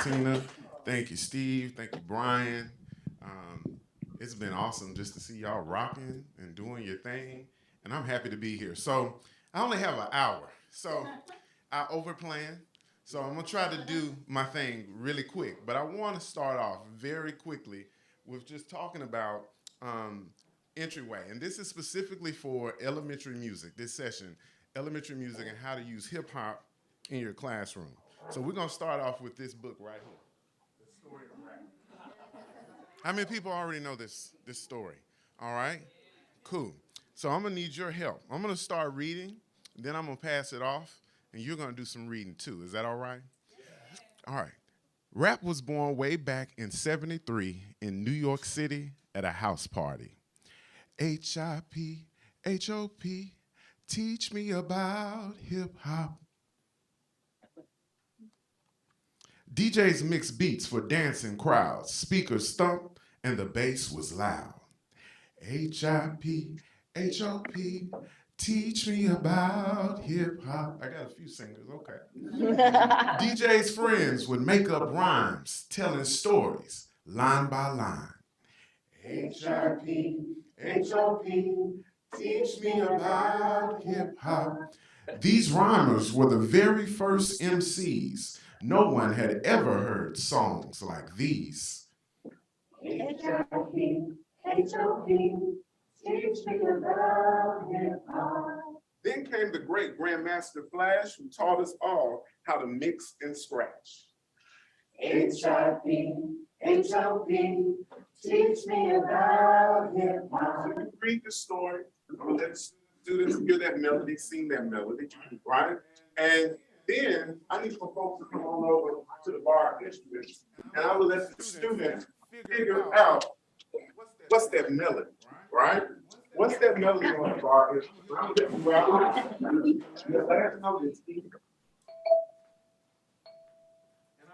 Tina. Thank you, Steve. Thank you, Brian. Um, it's been awesome just to see y'all rocking and doing your thing, and I'm happy to be here. So I only have an hour, so I overplan. So I'm gonna try to do my thing really quick, but I want to start off very quickly with just talking about um, entryway, and this is specifically for elementary music. This session, elementary music, and how to use hip hop in your classroom. So we're gonna start off with this book right here. The story of rap. How many people already know this story? All right, cool. So I'm gonna need your help. I'm gonna start reading, then I'm gonna pass it off, and you're gonna do some reading too. Is that all right? All right. Rap was born way back in '73 in New York City at a house party. HIP, HOP, teach me about hip hop. DJs mixed beats for dancing crowds, speakers thumped, and the bass was loud. HIP, HOP, teach me about hip hop. I got a few singers, okay. DJ's friends would make up rhymes, telling stories, line by line. HIP, HOP, teach me about hip hop. These rhymers were the very first MCs. No one had ever heard songs like these. HIP, HOP, teach me about hip hop. Then came the great Grandmaster Flash, who taught us all how to mix and scratch. HIP, HOP, teach me about hip hop. So you read the story, let students hear that melody, sing that melody, right? And then I need for folks to come on over to the bar of instruments, and I will let the students figure out what's that melody, right? What's that melody on the bar instrument? The last note is E.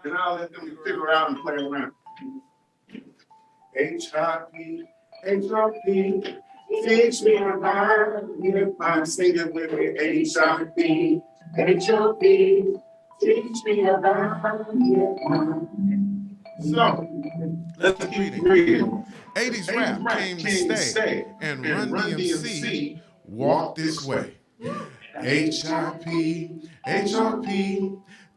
And I'll let them figure out and play around. HIP, HOP, teach me about hip hop. Sing it with me. HIP, HOP, teach me about hip hop. So, let's keep reading. 80s rap came to stay, and Run DMC walked this way. HIP, HOP,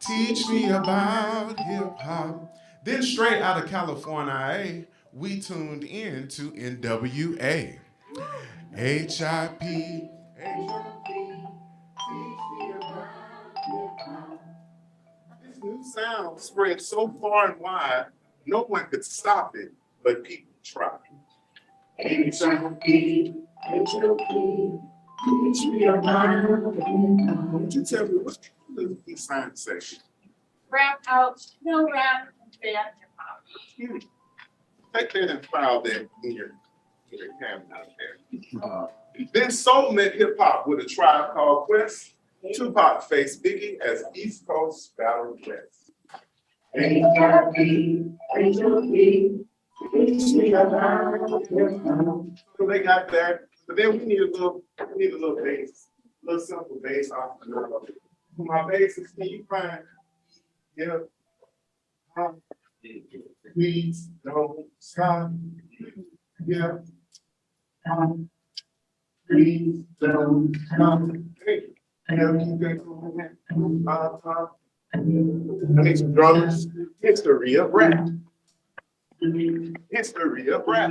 teach me about hip hop. Then straight out of California, we tuned in to NWA. HIP, HOP, teach me about hip hop. This new sound spread so far and wide, no one could stop it, but people tried. HIP, HOP, teach me about hip hop. Would you tell me what does these signs say? Rap out, no rap, and bad hip hop. Take that and file that in your cabinet out there. Then soul met hip hop with a tribe called Quest. Tupac faced Biggie as East Coast battled West. HIP, HOP, teach me about hip hop. So they got that, but then we need a little bass, a little simple bass off the note. For my bases, can you find? Yeah. Please don't stop. Yeah. Please don't stop. Hey, I need some drummers. History of rap. History of rap.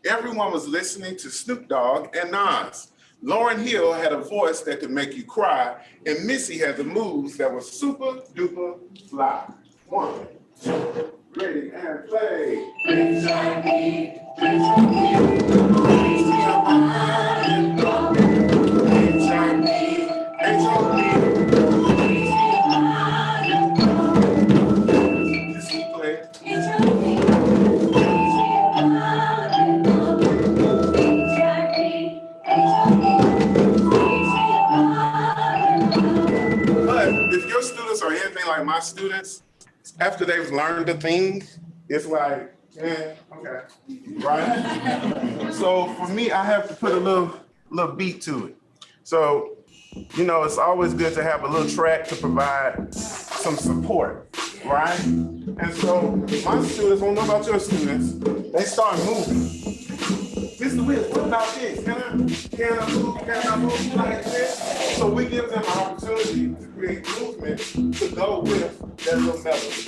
everyone was listening to Snoop Dogg and Nas. Lauryn Hill had a voice that could make you cry, and Missy had the moves that were super duper fly. 1, 2, ready and play. Just keep playing. But if your students are anything like my students, after they've learned the thing, it's like, yeah, okay, right? So for me, I have to put a little beat to it. So, you know, it's always good to have a little track to provide some support, right? And so my students, I don't know about your students, they start moving. Mr. Willis, what about this? Can I move like this? So we give them an opportunity to create movement to go with that little melody.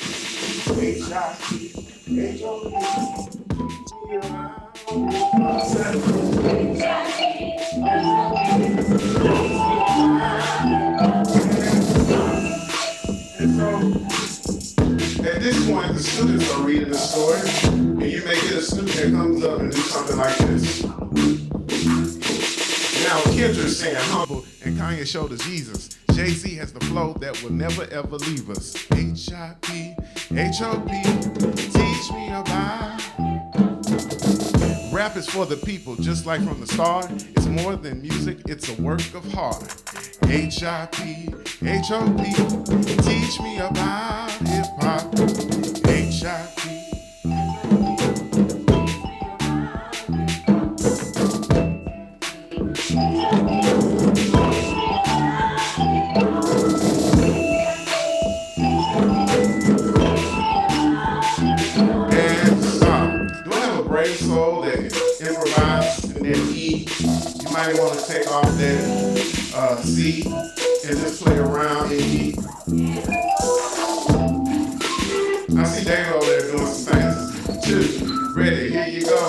And so at this point, the students are reading the story, and you may get a student that comes up and do something like this. Now Kendra's saying humble, and Kanye showed us Jesus. Jay-Z has the flow that will never ever leave us. H-I-P, H-O-P, teach me about. Rap is for the people, just like from the start. It's more than music, it's a work of heart. H-I-P, H-O-P, teach me about hip-hop. H-I-P. Soul that improvise and then E. You might want to take off that C and just play around in E. I see Dave over there doing some things. 2, ready, here you go.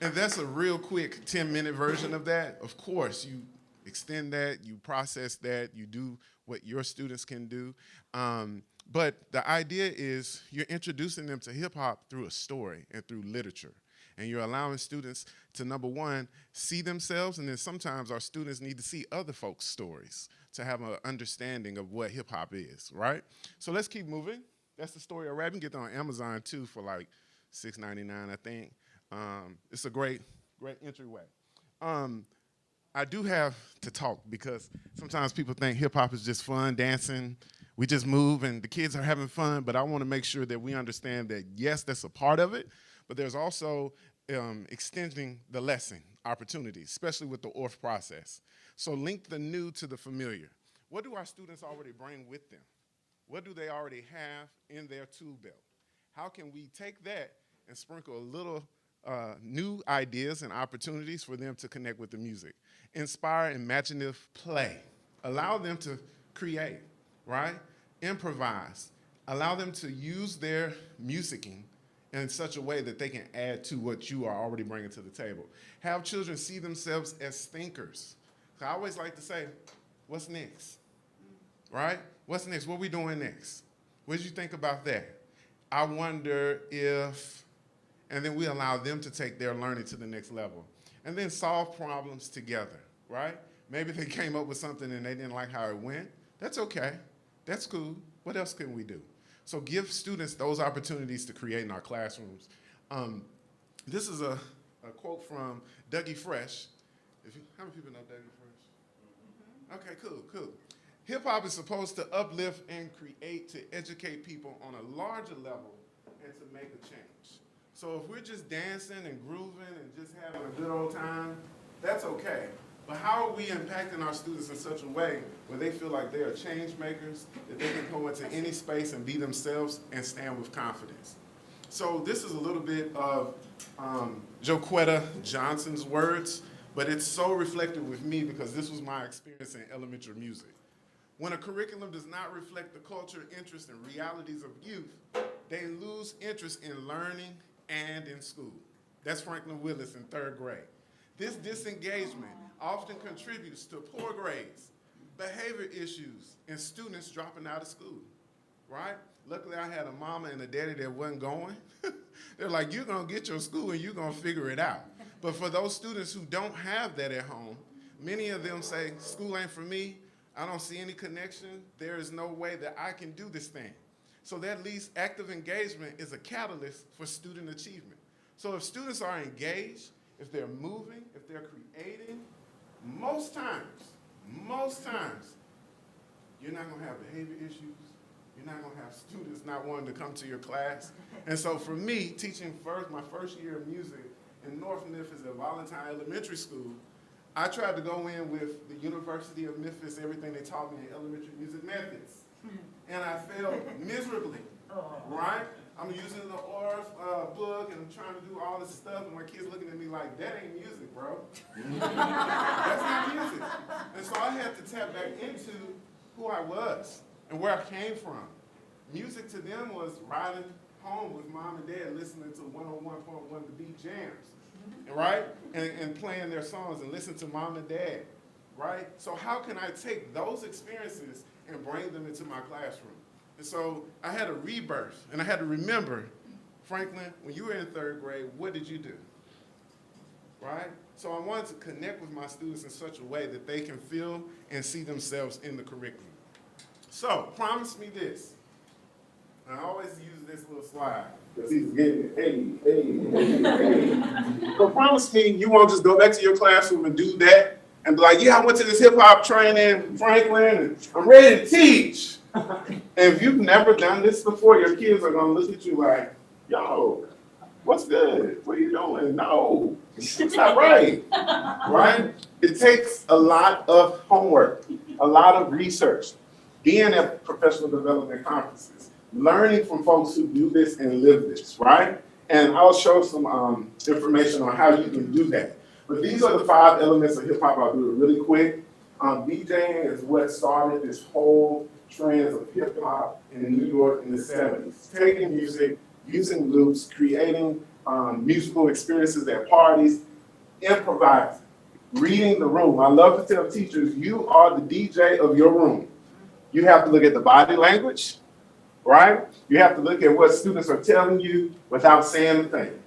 And that's a real quick 10-minute version of that. Of course, you extend that, you process that, you do what your students can do. But the idea is you're introducing them to hip hop through a story and through literature. And you're allowing students to, number one, see themselves, and then sometimes our students need to see other folks' stories to have an understanding of what hip hop is, right? So let's keep moving. That's the story of rap. You can get that on Amazon too for like $6.99, I think. It's a great entryway. I do have to talk because sometimes people think hip hop is just fun, dancing. We just move and the kids are having fun, but I want to make sure that we understand that, yes, that's a part of it, but there's also extending the lesson opportunities, especially with the ORF process. So link the new to the familiar. What do our students already bring with them? What do they already have in their tool belt? How can we take that and sprinkle a little new ideas and opportunities for them to connect with the music? Inspire imaginative play. Allow them to create, right? Improvise. Allow them to use their musicking in such a way that they can add to what you are already bringing to the table. Have children see themselves as thinkers. I always like to say, what's next? Right? What's next? What are we doing next? What did you think about that? I wonder if, and then we allow them to take their learning to the next level. And then solve problems together, right? Maybe they came up with something and they didn't like how it went. That's okay. That's cool. What else can we do? So give students those opportunities to create in our classrooms. This is a quote from Dougie Fresh. How many people know Dougie Fresh? Okay, cool. Hip-hop is supposed to uplift and create to educate people on a larger level and to make a change. So if we're just dancing and grooving and just having a good old time, that's okay. But how are we impacting our students in such a way where they feel like they are change makers, that they can go into any space and be themselves and stand with confidence? So this is a little bit of Joquetta Johnson's words, but it's so reflective with me because this was my experience in elementary music. When a curriculum does not reflect the culture, interests, and realities of youth, they lose interest in learning and in school. That's Franklin Willis in 3rd grade. This disengagement often contributes to poor grades, behavior issues, and students dropping out of school, right? Luckily, I had a mama and a daddy that wasn't going. They're like, you're going to get your school and you're going to figure it out. But for those students who don't have that at home, many of them say, school ain't for me. I don't see any connection. There is no way that I can do this thing. So that leads active engagement is a catalyst for student achievement. So if students are engaged, if they're moving, if they're creating, most times, you're not gonna have behavior issues. You're not gonna have students not wanting to come to your class. And so for me, teaching my first year of music in North Memphis at Valentine Elementary School, I tried to go in with the University of Memphis, everything they taught me in elementary music methods. And I failed miserably, right? I'm using the ORF book and I'm trying to do all this stuff and my kids looking at me like, that ain't music, bro. That's not music. And so I had to tap back into who I was and where I came from. Music to them was riding home with mom and dad listening to 101.1 The Beat Jams, right? And playing their songs and listening to mom and dad, right? So how can I take those experiences and bring them into my classroom? And so I had a rebirth, and I had to remember, Franklin, when you were in 3rd grade, what did you do? Right? So I wanted to connect with my students in such a way that they can feel and see themselves in the curriculum. So promise me this. And I always use this little slide because he's getting it. Hey. So promise me you won't just go back to your classroom and do that and be like, yeah, I went to this hip hop training, Franklin, and I'm ready to teach. And if you've never done this before, your kids are going to look at you like, yo, what's good? What are you doing? No, it's not right. Right? It takes a lot of homework, a lot of research, being at professional development conferences, learning from folks who do this and live this, right? And I'll show some information on how you can do that. But these are the 5 elements of hip hop. I'll do it really quick. DJing is what started this whole trends of hip hop in New York in the 70s. Taking music, using loops, creating musical experiences at parties, improvising, reading the room. I love to tell teachers, you are the DJ of your room. You have to look at the body language, right? You have to look at what students are telling you without saying a thing.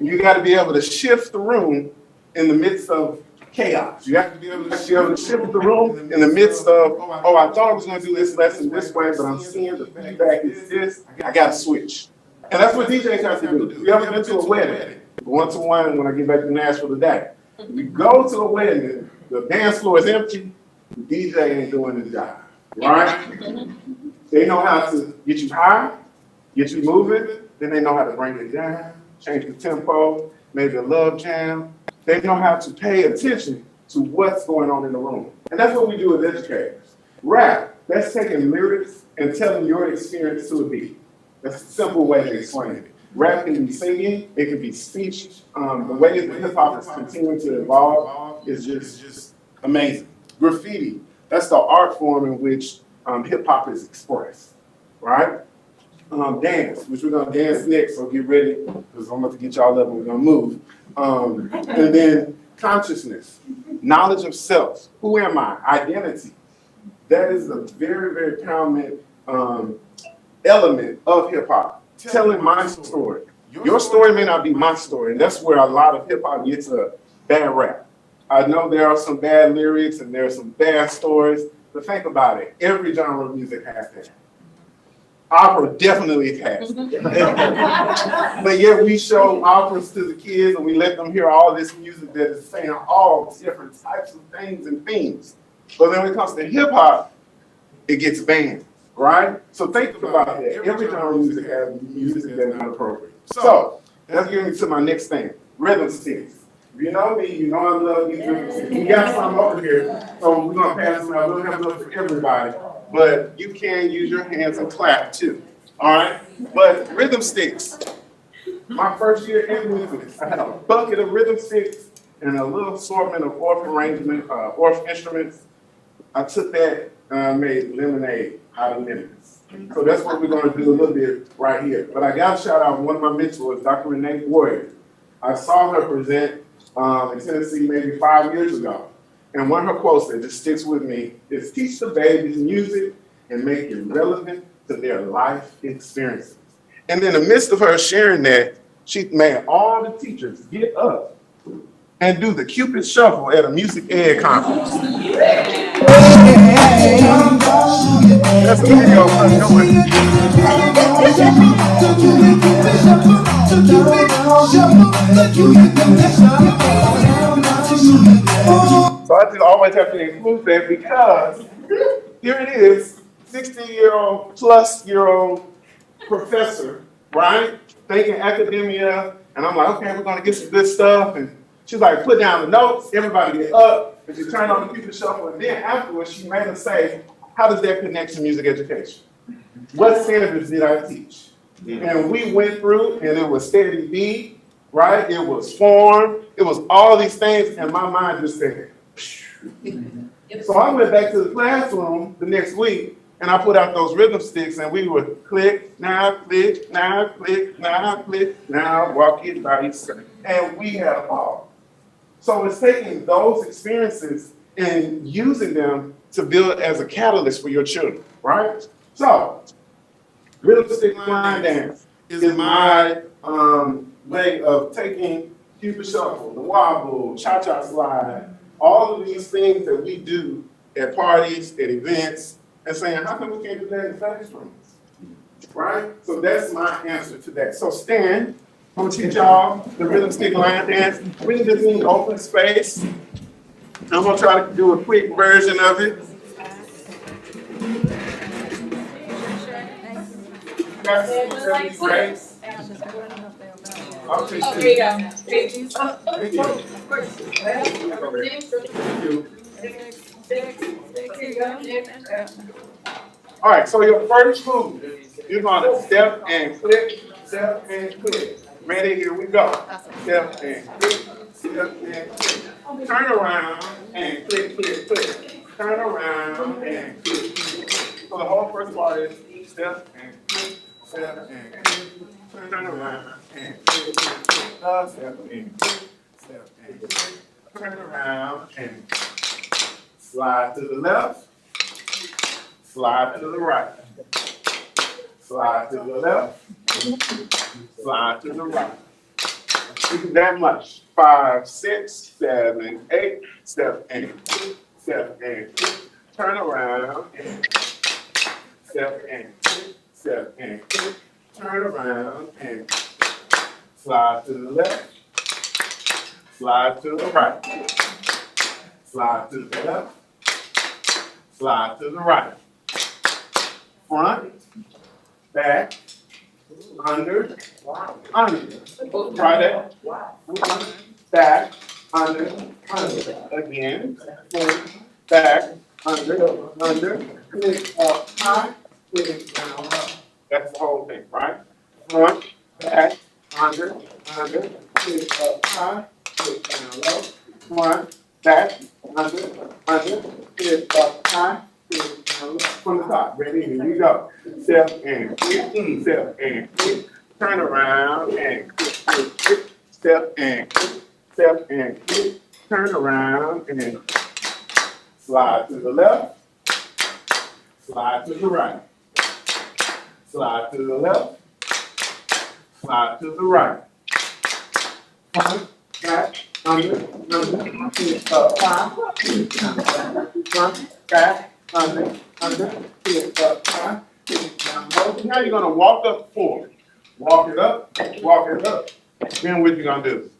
You got to be able to shift the room in the midst of chaos. You have to be able to shift the room in the midst of, oh, I thought I was going to do this lesson this way, but I'm seeing the feedback is this. I got to switch. And that's what DJs have to do. You ever been to a wedding? One-to-one when I get back to Nashville today. We go to a wedding, the dance floor is empty, the DJ ain't doing his job, right? They know how to get you high, get you moving, then they know how to bring it down, change the tempo, maybe a love jam. They know how to pay attention to what's going on in the room. And that's what we do as educators. Rap, that's taking lyrics and telling your experience to a beat. That's a simple way to explain it. Rap can be singing, it can be speech. The way that hip hop is continuing to evolve is just amazing. Graffiti, that's the art form in which hip hop is expressed, right? Dance, which we're gonna dance next, so get ready, because I'm about to get y'all up and we're gonna move. And then consciousness, knowledge of self. Who am I? Identity. That is a very, very prominent element of hip hop. Telling my story. Your story may not be my story, and that's where a lot of hip hop gets a bad rap. I know there are some bad lyrics and there are some bad stories, but think about it. Every genre of music has that. Opera definitely has. But yet we show operas to the kids and we let them hear all this music that is saying all different types of things and themes. But then when it comes to hip hop, it gets banned, right? So think about that. Every genre of music has music that's not appropriate. So that's getting me to my next thing, rhythm sticks. If you know me, you know I love these rhythm sticks. We got some over here, so we're gonna pass them out. We don't have enough for everybody. But you can use your hands and clap too, all right? But rhythm sticks, my first year in Willis, I had a bucket of rhythm sticks and a little assortment of orphan instruments. I took that and I made lemonade out of lemons. So that's what we're gonna do a little bit right here. But I gotta shout out one of my mentors, Dr. Renee Warrior. I saw her present in Tennessee maybe 5 years ago. And one of her quotes that just sticks with me is, teach the babies music and make it relevant to their life experiences. And in the midst of her sharing that, she made all the teachers get up and do the Cupid Shuffle at a music ed conference. That's a video of us doing. So I just always have to include that because here it is, 60-year-old plus professor, right? Thinking academia, and I'm like, okay, we're gonna get some good stuff. And she's like, put down the notes, everybody get up, and she turned on the Cupid Shuffle, and then afterwards she made us say, how does that connect to music education? What standards did I teach? And we went through, and it was steady beat, right? It was form, it was all these things, and my mind just said, so I went back to the classroom the next week and I put out those rhythm sticks and we would click, now click, now click, now click, now walk it by yourself. And we had a ball. So it's taking those experiences and using them to build as a catalyst for your children, right? So, rhythm stick line dance is my way of taking Cupid Shuffle, the wobble, cha-cha slide, all of these things that we do at parties, at events, and saying, how come we can't do that in classrooms? Right? So that's my answer to that. So stand, I'm gonna teach y'all the rhythm stick line dance. Really just need open space. I'm gonna try to do a quick version of it. Right? I'll take Oh, two. here you go. Thank you. All right, so your first move, you're gonna step and click, step and click. Ready, here we go. Step and click, step and click. Turn around and click, click, click. Turn around and click, click. So the whole first part is step and click, step and click. Turn around and click, click, click. Step and click, step and click. Turn around and slide to the left. Slide to the right. Slide to the left. Slide to the right. That much. 5, 6, 7, 8. Step and kick, step and kick. Turn around and step and kick, step and kick. Turn around and slide to the left, slide to the right, slide to the left, slide to the right. Front, back, under, under. Try that. Front, back, under, under. Again. Front, back, under. Click up high, click down low. That's the whole thing, right? Front, back, under, click up high, click down low. Front, back, under, click up high, click down low. From the top. Ready? Here we go. Step and click, step and click. Turn around and click. Step and click, step and click. Turn around and slide to the left, slide to the right, slide to the left, slide to the right. Front, back, under, click up high, front, back, under, click up high, click down low. Now you're gonna walk up forward. Walk it up, then what you gonna do?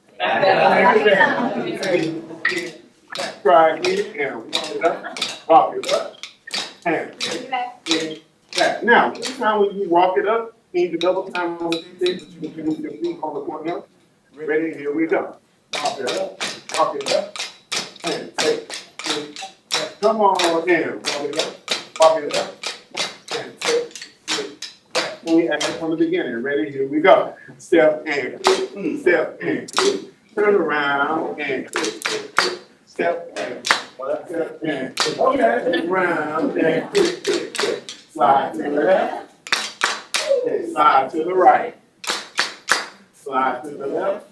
Try again and walk it up, and back. Now, this time when you walk it up, you need to double time on the things that you can move your feet on the corner. Ready? Here we go. Walk it up, and take. Come on in. Walk it up, and take. We act from the beginning. Ready? Here we go. Step and click, step and click. Turn around and click. Step and click. Okay. Round and click. Slide to the left. Slide to the right. Slide to the left.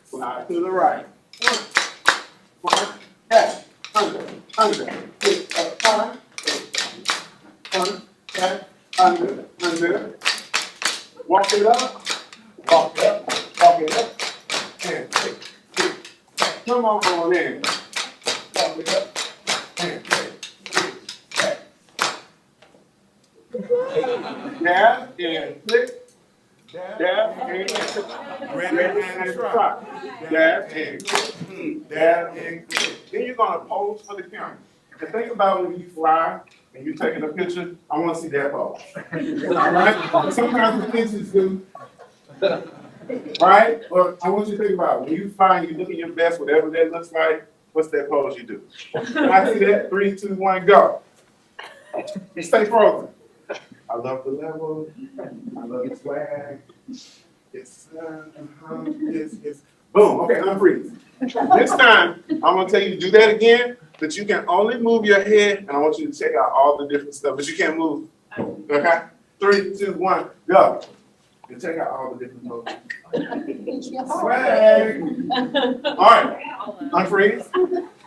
Slide to the right. Front, back, under. Click up high. Front, back. Under, walk it up, and click. Come on in. Walk it up, and click. Dab and click. Dab and click. Ready and try. Dab and click. Dab and click. Then you're gonna pose for the camera. And think about when you fly and you're taking a picture, I want to see that pose. Right? Sometimes the pictures do. Right? Or I want you to think about when you fly and you look at your best, whatever that looks like, what's that pose you do? I see that. 3, 2, 1, go. Stay frozen. I love the level. I love the swag. It's boom. Okay, unfreeze. This time, I'm gonna tell you to do that again, but you can only move your head, and I want you to check out all the different stuff, but you can't move. Okay? 3, 2, 1, go. And check out all the different moves. Swag. All right. Unfreeze.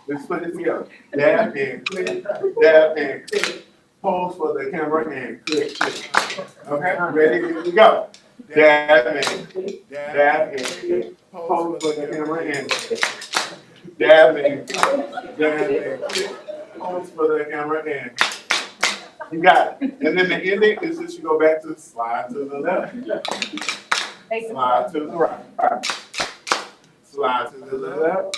Let's put it together. Dab and click. Dab and click. Pose for the camera and click. Okay? Ready? Here we go. Dab and click. Dab and click. Pose for the camera and dab and click. Dab and click. Pose for the camera and you got it. And then the ending is just you go back to slide to the left. Slide to the right. Slide to the left.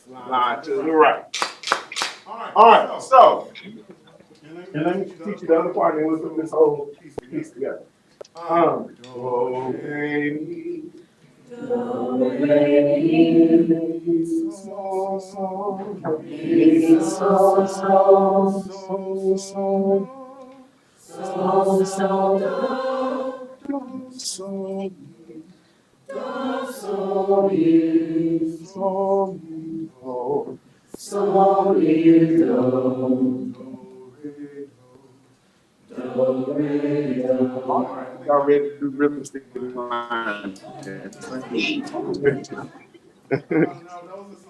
Slide to the right. All right, so, and let me teach you the other part and we'll put this whole piece together. Do, re, mi. Do, re, mi, so, so, mi, so, so, so, so, so, so, do, so, mi, do, so, mi, so, mi, do, so, mi, do, do, re, do. All right, y'all ready to do rhythm stick line?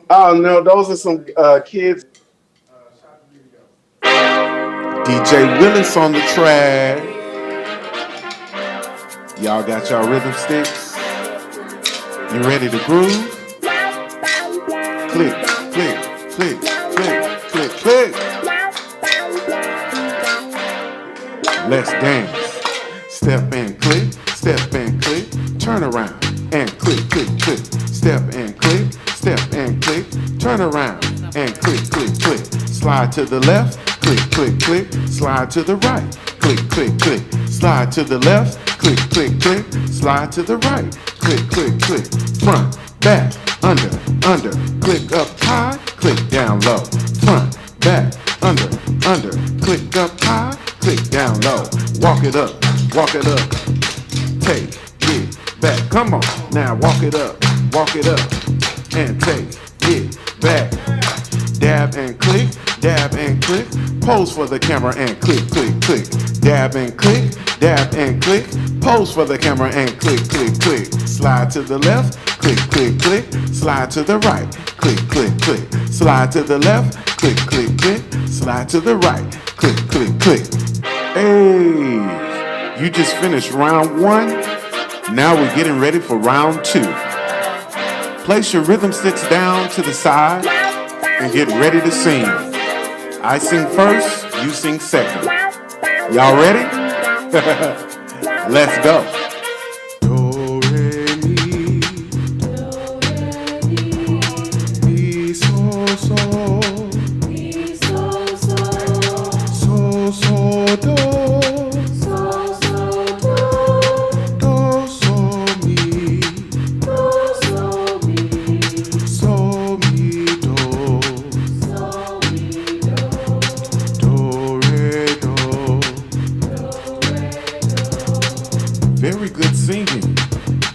Oh no, those are some kids. DJ Willis on the track. Y'all got y'all rhythm sticks? You ready to groove? Click, click, click, click, click, click. Let's dance. Step and click, turn around and click, click, click. Step and click, turn around and click, click, click. Slide to the left, click, click, click. Slide to the right, click, click, click. Slide to the left, click, click, click. Slide to the right, click, click, click. Front, back, under, click up high, click down low. Front, back, under, click up high, click down low. Walk it up, take it back. Come on, now walk it up, and take it back. Dab and click, pose for the camera and click, click, click. Dab and click, pose for the camera and click, click, click. Slide to the left, click, click, click. Slide to the right, click, click, click. Slide to the left, click, click, click. Slide to the right, click, click, click. Hey, you just finished round 1. Now we're getting ready for round 2. Place your rhythm sticks down to the side and get ready to sing. I sing first, you sing second. Y'all ready? Let's go. Do, re, mi. Mi, so, so. So, so, do. Do, so, mi. So, mi, do. Do, re, do. Very good singing.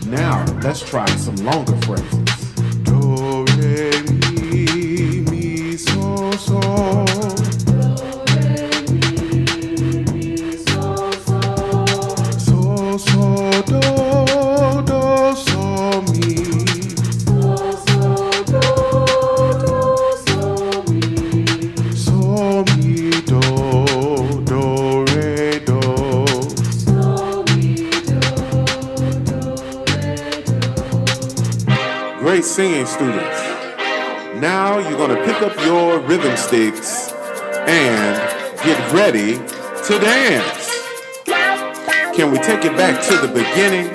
Now, let's try some longer phrases. Do, re, mi, so, so. So, so, do, so, mi. So, mi, do, re, do. Great singing, students. Now you're going to pick up your rhythm sticks and get ready to dance. Can we take it back to the beginning?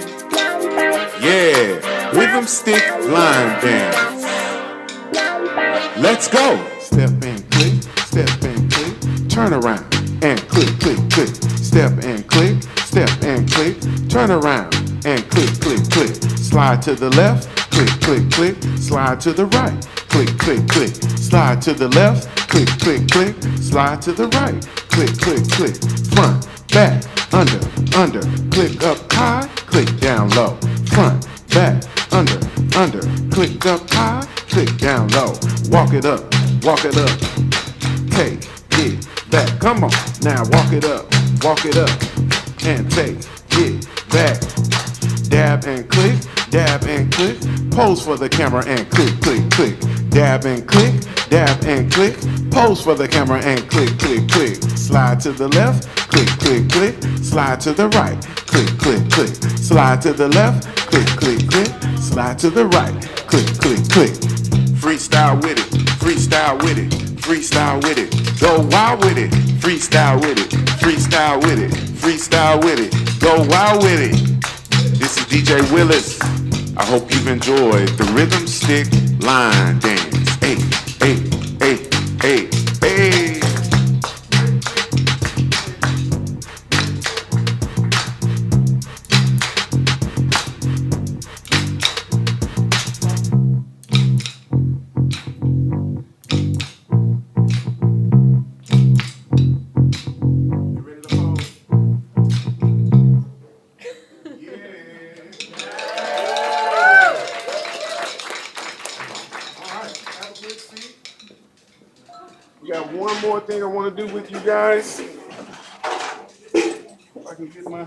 Yeah, rhythm stick line dance. Let's go. Step and click, turn around and click, click, click. Step and click, turn around and click, click, click. Slide to the left, click, click, click. Slide to the right, click, click, click. Slide to the left, click, click, click. Slide to the right, click, click, click. Front, back, under, click up high, click down low. Front, back, under, click up high, click down low. Walk it up, take it back. Come on, now walk it up, and take it back. Dab and click, pose for the camera and click, click, click. Dab and click, pose for the camera and click, click, click. Slide to the left, click, click, click. Slide to the right, click, click, click. Slide to the left, click, click, click. Slide to the right, click, click, click. Freestyle with it, freestyle with it, freestyle with it. Go wild with it, freestyle with it, freestyle with it, freestyle with it. Go wild with it. This is DJ Willis. I hope you've enjoyed the rhythm stick line dance. Hey, hey, hey, hey, hey. We got one more thing I want to do with you guys. If I can get my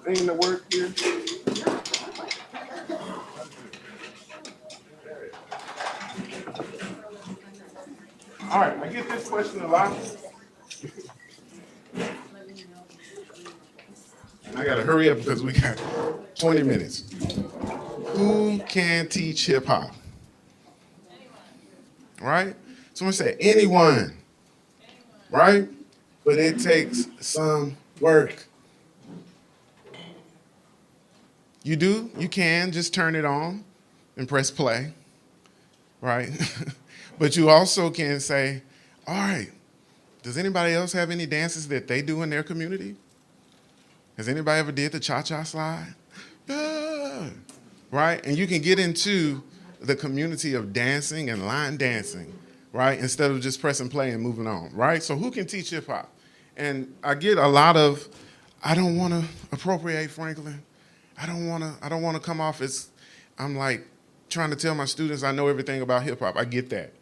thing to work here. All right, I get this question a lot. I gotta hurry up because we got 20 minutes. Who can teach hip hop? Right? Someone said anyone. Right? But it takes some work. You do, you can just turn it on and press play, right? But you also can say, all right, does anybody else have any dances that they do in their community? Has anybody ever did the cha-cha slide? Yeah. Right? And you can get into the community of dancing and line dancing, right? Instead of just pressing play and moving on, right? So who can teach hip hop? And I get a lot of, I don't want to appropriate Franklin. I don't want to come off as I'm like trying to tell my students I know everything about hip hop. I get that.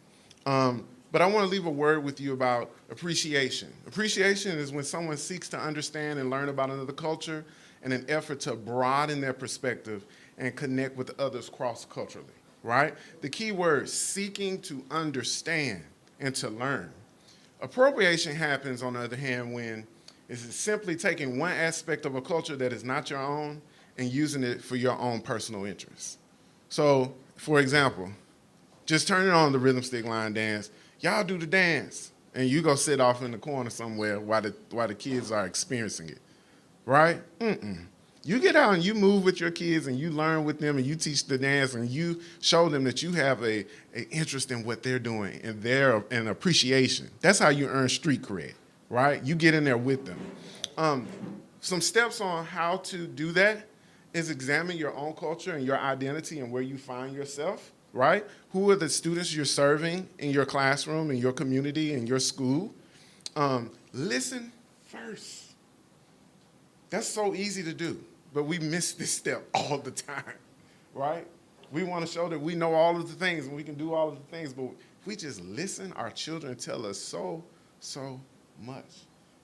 But I want to leave a word with you about appreciation. Appreciation is when someone seeks to understand and learn about another culture in an effort to broaden their perspective and connect with others cross-culturally, right? The key word, seeking to understand and to learn. Appropriation happens, on the other hand, when it's simply taking one aspect of a culture that is not your own and using it for your own personal interests. So, for example, just turning on the rhythm stick line dance, y'all do the dance, and you go sit off in the corner somewhere while the kids are experiencing it, right? You get out and you move with your kids and you learn with them and you teach the dance and you show them that you have a interest in what they're doing and their an appreciation. That's how you earn street cred, right? You get in there with them. Some steps on how to do that is examine your own culture and your identity and where you find yourself, right? Who are the students you're serving in your classroom, in your community, in your school? Listen first. That's so easy to do, but we miss this step all the time, right? We want to show that we know all of the things and we can do all of the things, but if we just listen, our children tell us so much.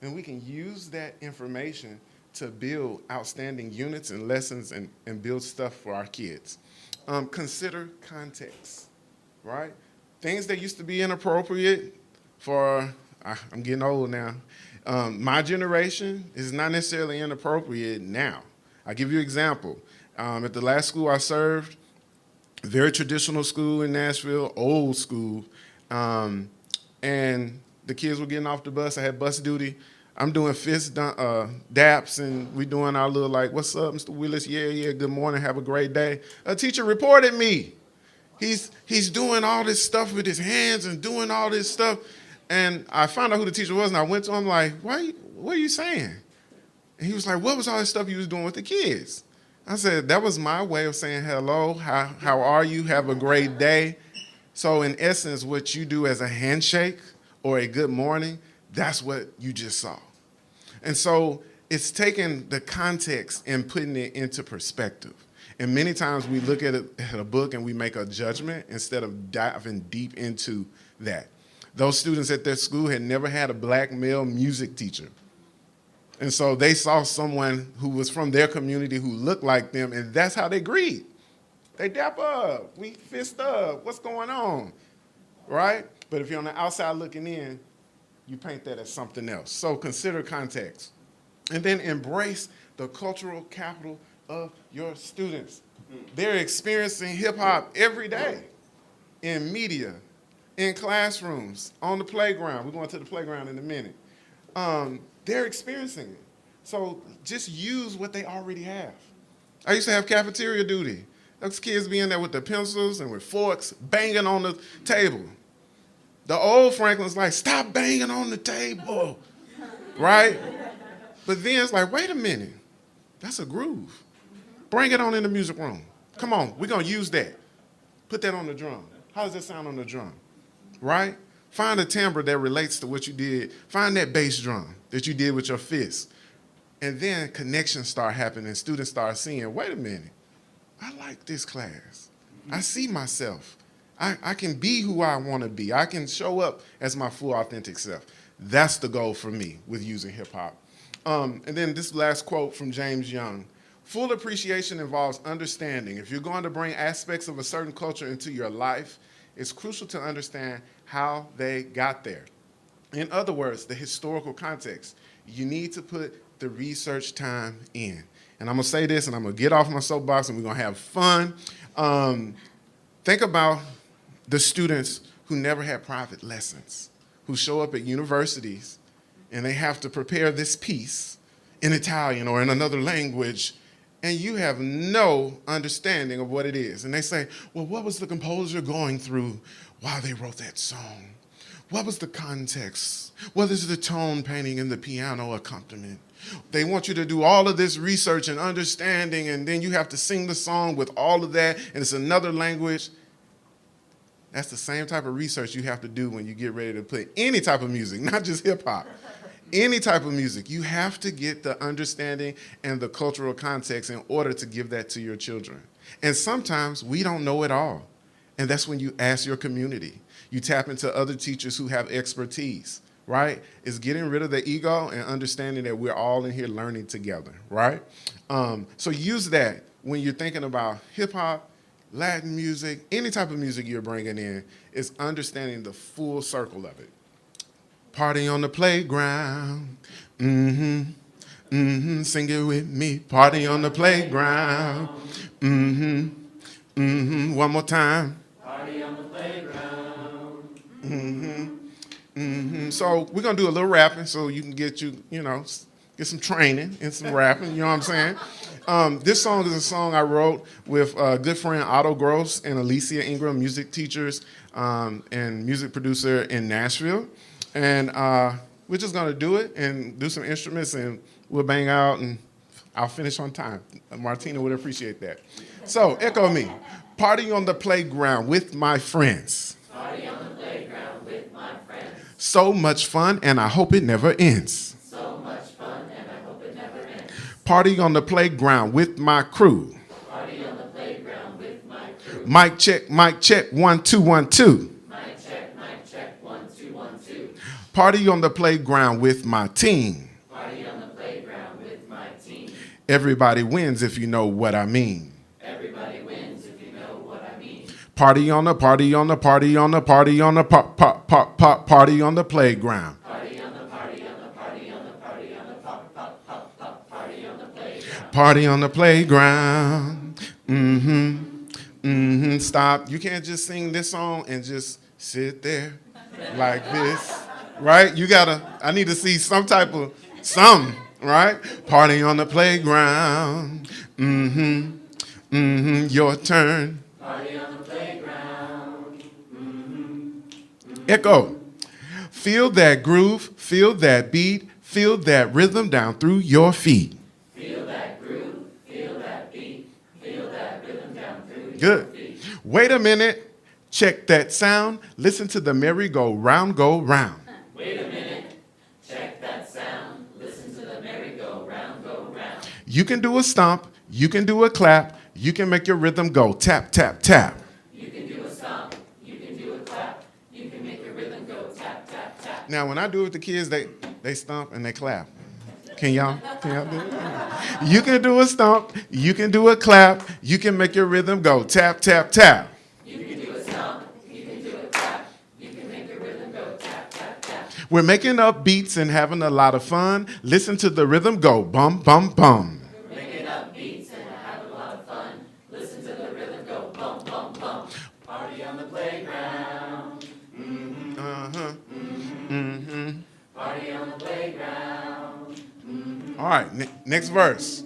And we can use that information to build outstanding units and lessons and build stuff for our kids. Consider context, right? Things that used to be inappropriate for, I'm getting old now, my generation is not necessarily inappropriate now. I'll give you an example. At the last school I served, very traditional school in Nashville, old school, and the kids were getting off the bus. I had bus duty. I'm doing fist daps, and we doing our little like, what's up, Mr. Willis? Yeah, good morning, have a great day. A teacher reported me. He's doing all this stuff with his hands and doing all this stuff. And I found out who the teacher was, and I went to him like, what are you saying? And he was like, what was all this stuff you was doing with the kids? I said, that was my way of saying hello, how are you, have a great day. So in essence, what you do as a handshake or a good morning, that's what you just saw. And so it's taking the context and putting it into perspective. And many times we look at a book and we make a judgment instead of diving deep into that. Those students at their school had never had a black male music teacher. And so they saw someone who was from their community who looked like them, and that's how they greet. They dap up, we fist up, what's going on, right? But if you're on the outside looking in, you paint that as something else. So consider context. And then embrace the cultural capital of your students. They're experiencing hip hop every day in media, in classrooms, on the playground. We're going to the playground in a minute. They're experiencing it. So just use what they already have. I used to have cafeteria duty. Those kids be in there with their pencils and with forks banging on the table. The old Franklin's like, stop banging on the table, right? But then it's like, wait a minute, that's a groove. Bring it on in the music room. Come on, we're gonna use that. Put that on the drum. How does that sound on the drum, right? Find a timbre that relates to what you did. Find that bass drum that you did with your fist. And then connections start happening. Students start seeing, wait a minute, I like this class. I see myself. I can be who I want to be. I can show up as my full authentic self. That's the goal for me with using hip hop. And then this last quote from James Young. Full appreciation involves understanding. If you're going to bring aspects of a certain culture into your life, it's crucial to understand how they got there. In other words, the historical context. You need to put the research time in. And I'm going to say this, and I'm going to get off my soapbox, and we're going to have fun. Think about the students who never had private lessons, who show up at universities, and they have to prepare this piece in Italian or in another language, and you have no understanding of what it is. And they say, well, what was the composer going through while they wrote that song? What was the context? What is the tone painting in the piano accompaniment? They want you to do all of this research and understanding, and then you have to sing the song with all of that, and it's another language. That's the same type of research you have to do when you get ready to play any type of music, not just hip hop. Any type of music, you have to get the understanding and the cultural context in order to give that to your children. And sometimes we don't know it all. And that's when you ask your community. You tap into other teachers who have expertise, right? It's getting rid of the ego and understanding that we're all in here learning together, right? So use that when you're thinking about hip hop, Latin music, any type of music you're bringing in, is understanding the full circle of it. Party on the playground, sing it with me. Party on the playground, one more time. Party on the playground. So we're gonna do a little rapping so you can get some training and some rapping, you know what I'm saying? This song is a song I wrote with good friend Otto Gross and Alicia Ingram, music teachers and music producer in Nashville. And we're just gonna do it and do some instruments, and we'll bang out, and I'll finish on time. Martina would appreciate that. So echo me. Party on the playground with my friends. Party on the playground with my friends. So much fun, and I hope it never ends. So much fun, and I hope it never ends. Party on the playground with my crew. Party on the playground with my crew. Mic check, 1 2 1 2. Mic check, 1 2 1 2. Party on the playground with my team. Party on the playground with my team. Everybody wins if you know what I mean. Everybody wins if you know what I mean. Party on the party on the party on the party on the party on the playground. Party on the party on the party on the party on the party on the playground. Party on the playground. Stop. You can't just sing this song and just sit there like this, right? I need to see some type of something, right? Party on the playground. Your turn. Party on the playground. Echo. Feel that groove, feel that beat, feel that rhythm down through your feet. Feel that groove, feel that beat, feel that rhythm down through your Good. feet. Wait a minute. Check that sound. Listen to the merry-go-round go round. Wait a minute, check that sound, listen to the merry-go-round go round. You can do a stomp, you can do a clap, you can make your rhythm go tap, tap, tap. You can do a stomp, you can do a clap, you can make your rhythm go tap, tap, tap. Now, when I do it with the kids, they stomp and they clap. Can y'all do it? You can do a stomp, you can do a clap, you can make your rhythm go tap, tap, tap. You can do a stomp, you can do a clap, you can make your rhythm go tap, tap, tap. We're making up beats and having a lot of fun. Listen to the rhythm go bum, bum, bum. Making up beats and having a lot of fun. Listen to the rhythm go bum, bum, bum. Party on the playground. Party on the playground. All right, next verse.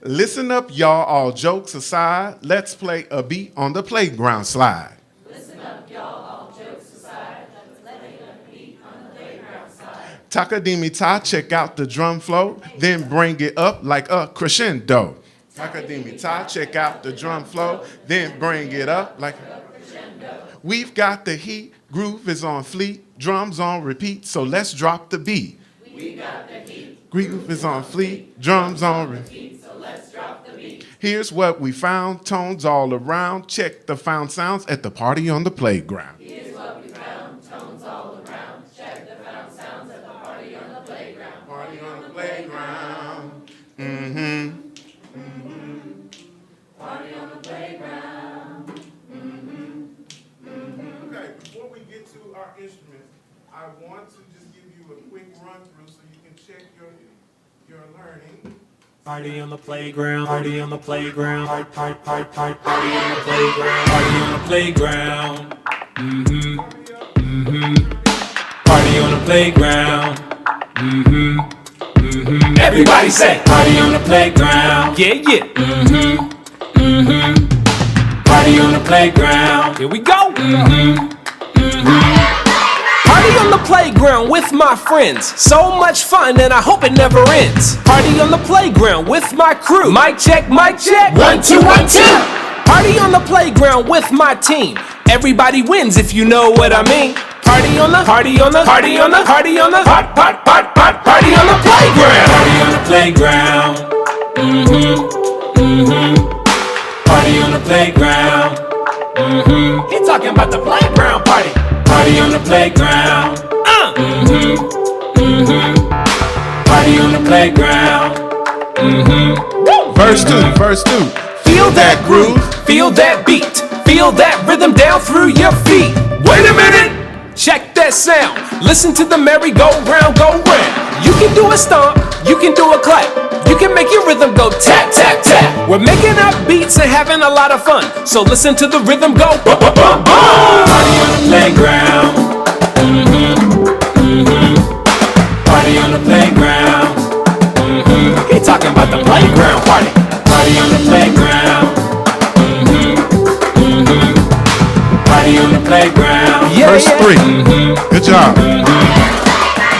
Listen up, y'all, all jokes aside. Let's play a beat on the playground slide. Listen up, y'all, all jokes aside. Let's play a beat on the playground side. Takadimi-ta, check out the drum flow, then bring it up like a crescendo. Takadimi-ta, check out the drum flow, then bring it up like a crescendo. We've got the heat, groove is on fleet, drums on repeat, so let's drop the beat. We got the heat, Groove is on fleet, drums on repeat. so let's drop the beat. Here's what we found, tones all around. Check the found sounds at the party on the playground. Here's what we found, tones all around. Check the found sounds at the party on the playground. Party on the playground. Party on the playground. Okay, before we get to our instruments, I want to just give you a quick run through so you can check You're learning. Party on the playground, party on the playground, party on the playground, party on the playground. Party on the playground. Everybody say, party on the playground. Yeah, yeah. Party on the playground. Here we go. Party on the playground with my friends. So much fun and I hope it never ends. Party on the playground with my crew. Mic check, mic check. 1, 2, 1, 2. Party on the playground with my team. Everybody wins if you know what I mean. Party on the party on the party on the party on the party on the playground. Party on the playground. Party on the playground. He talking about the playground party. Party on the playground. Party on the playground. Verse 2. Feel that groove, feel that beat, feel that rhythm down through your feet. Wait a minute, check that sound. Listen to the merry-go-round, go round. You can do a stomp, you can do a clap, you can make your rhythm go tap, tap, tap. We're making up beats and having a lot of fun, so listen to the rhythm go bum, bum, bum, bum. Party on the playground. Party on the playground. He talking about the playground party. Party on the playground. Party on the playground. Yeah, Verse 3. Good job.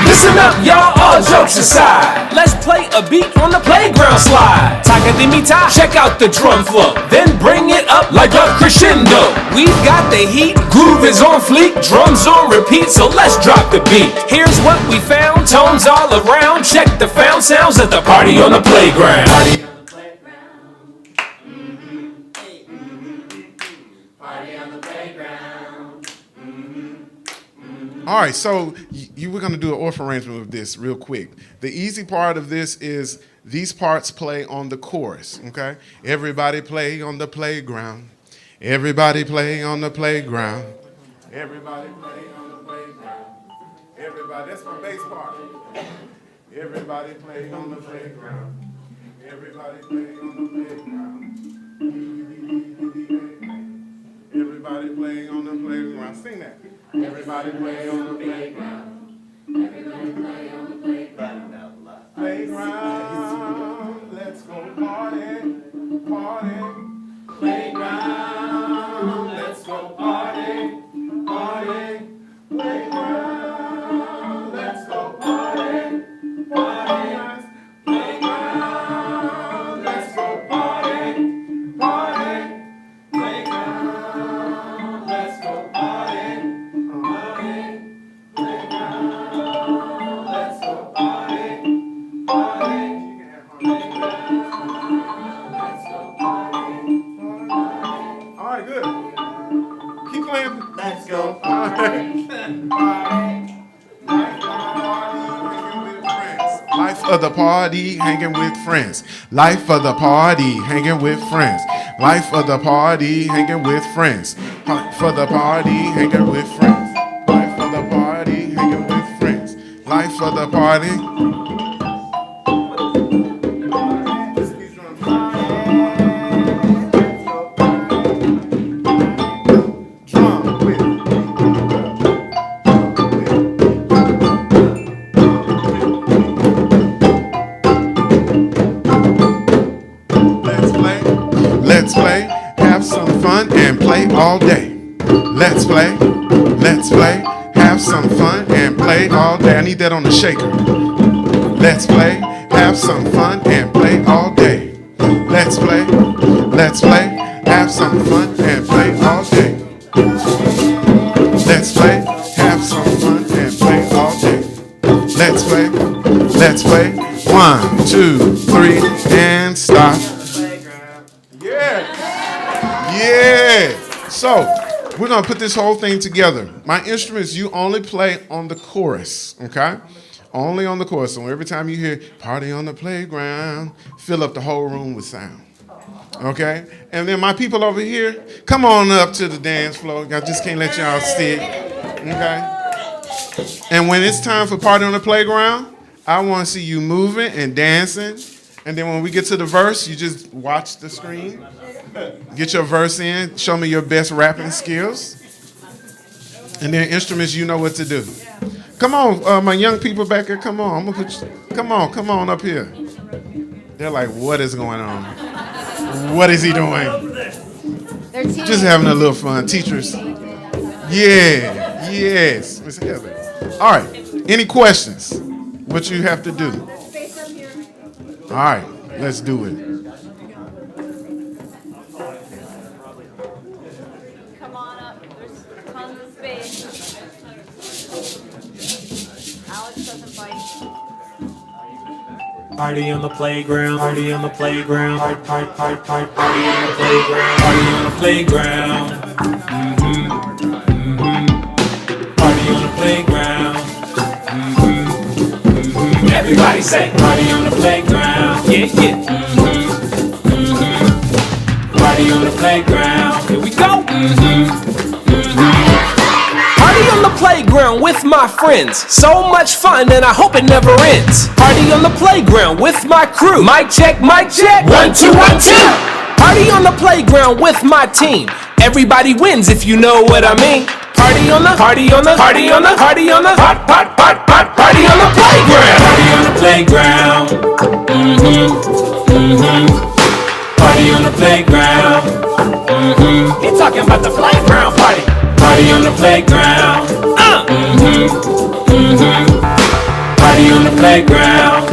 Listen up, y'all, all jokes aside. Let's play a beat on the playground slide. Taka de mita, check out the drum flow. Then bring it up like a crescendo. We've got the heat, groove is on fleek, drums on repeat, so let's drop the beat. Here's what we found, tones all around. Check the found sounds at the party on the playground. Party on the playground. Party on the playground. All right, so you were going to do an off arrangement of this real quick. The easy part of this is these parts play on the chorus, okay? Everybody play on the playground. Everybody play on the playground. Everybody play on the playground. Everybody, that's my bass part. Everybody play on the playground. Everybody play on the playground. Everybody play on the playground. Sing that. Everybody play on the playground. Everybody play on the playground. Playground, let's go party, party. Playground, let's go party, party. Playground, let's go party, party. Playground, let's go party, party. Playground, let's go party, party. Playground, let's go party, party. Let's go party, party. All right, good. Keep playing. Let's go Party. Life of the party, hanging with friends. Life of the party, hanging with friends. Life of the party, hanging with friends. Life of the party, hanging with friends. Life of the party, hanging with friends. Life of the party. Drum with. Let's play, have some fun and play all day. Let's play, have some fun and play all day. I need that on the shaker. Let's play, have some fun and play all day. Let's play, have some fun and play all day. Let's play, have some fun and play all day. Let's play, 1, 2, 3, and stop. Yeah. So we're gonna put this whole thing together. My instruments, you only play on the chorus, okay? Only on the chorus. So every time you hear "party on the playground," fill up the whole room with sound. Okay? And then my people over here, come on up to the dance floor. I just can't let y'all sit. Okay? And when it's time for "Party on the Playground," I want to see you moving and dancing. And then when we get to the verse, you just watch the screen. Get your verse in. Show me your best rapping skills. And then instruments, you know what to do. Come on, my young people back here, come on. I'm gonna put you, come on up here. They're like, what is going on? What is he doing? Just having a little fun. Teachers. Yeah, yes. Miss Heather. All right, any questions? What you have to do? All right, let's do it. Come on up. There's tons of space. Alex doesn't bite. Party on the playground, party on the playground, party on the playground, party on the playground. Party on the playground. Everybody say, party on the playground. Yeah, yeah. Party on the playground. Here we go. Party on the playground with my friends. So much fun and I hope it never ends. Party on the playground with my crew. Mic check, mic check. 1, 2, 1, 2. Party on the playground with my team. Everybody wins if you know what I mean. Party on the party on the party on the party on the party on the playground. Party on the playground. Party on the playground. You're talking about the playground party. Party on the playground. Party on the playground.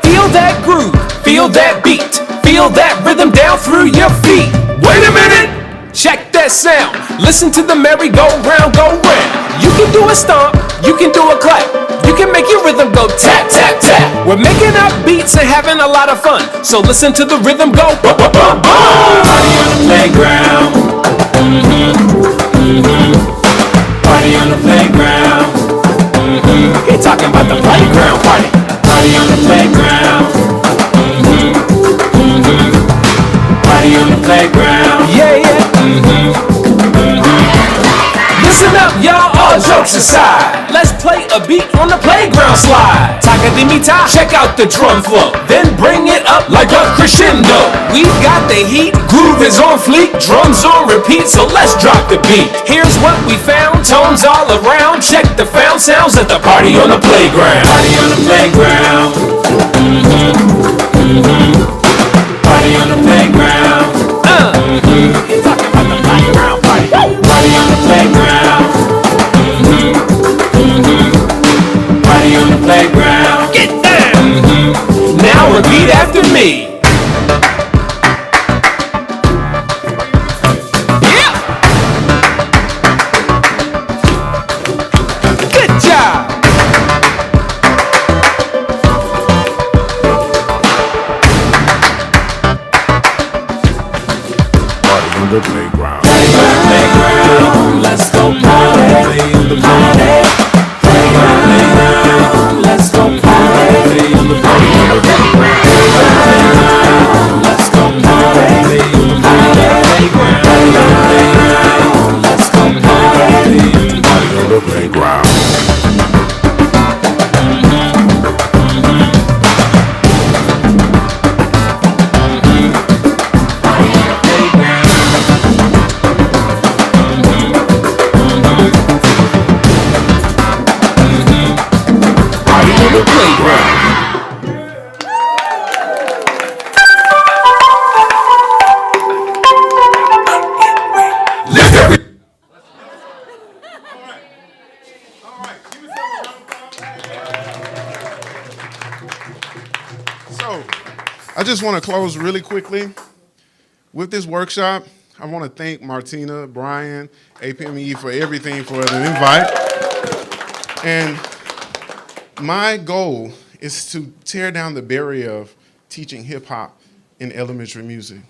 Feel that groove, feel that beat, feel that rhythm down through your feet. Wait a minute, check that sound. Listen to the merry-go-round, go round. You can do a stomp, you can do a clap, you can make your rhythm go tap, tap, tap. We're making up beats and having a lot of fun, so listen to the rhythm go bum, bum, bum, bum. Party on the playground. Party on the playground. You're talking about the playground party. Party on the playground. Party on the playground. Yeah, yeah. Listen up, y'all, all jokes aside. Let's play a beat on the playground slide. Taka de mita, check out the drum flow. Then bring it up like a crescendo. We've got the heat, groove is on fleek, drums on repeat, so let's drop the beat. Here's what we found, tones all around. Check the found sounds at the party on the playground. Party on the playground. Party on the playground. You're talking about the playground party. Party on the playground. Party on the playground. Get down. Now repeat after me. Yeah. Good job. Party on the playground. Playground, let's go party. Play on the playground. Playground, let's go party. Play on the playground. Playground, let's go party. Play on the playground. Playground, let's go party. Party on the playground. So, I just want to close really quickly with this workshop. I want to thank Martina, Brian, APME for everything, for the invite. And my goal is to tear down the barrier of teaching hip hop in elementary music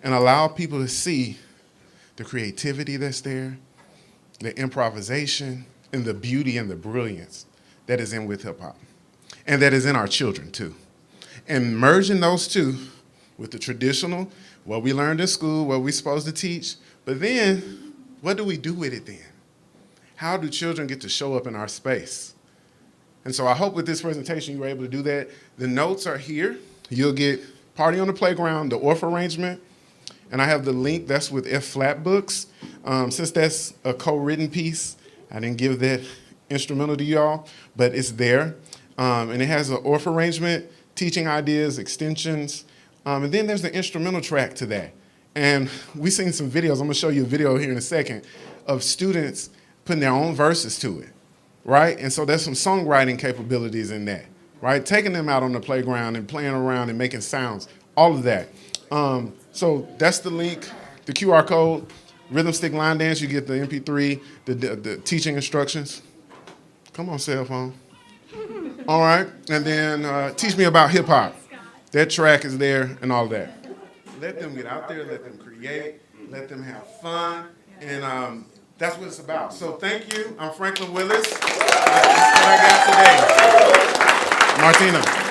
and allow people to see the creativity that's there, the improvisation, and the beauty and the brilliance that is in with hip hop, and that is in our children too. And merging those two with the traditional, what we learned in school, what we're supposed to teach, but then what do we do with it then? how do children get to show up in our space? And so I hope with this presentation you were able to do that. The notes are here. You'll get Party on the Playground, the ORF arrangement, and I have the link that's with F Flat Books. Since that's a co-written piece, I didn't give that instrumental to y'all, but it's there. And it has an ORF arrangement, teaching ideas, extensions, and then there's the instrumental track to that. And we've seen some videos, I'm gonna show you a video here in a second, of students putting their own verses to it, right? And so there's some songwriting capabilities in that, right? Taking them out on the playground and playing around and making sounds, all of that. So that's the link, the QR code, Rhythm Stick Line Dance, you get the MP3, the teaching instructions. Come on, cell phone. All right, and then Teach Me About Hip Hop. That track is there and all that. Let them get out there, let them create, let them have fun, and that's what it's about. So thank you. I'm Franklin Willis. That's what I got today. Martina.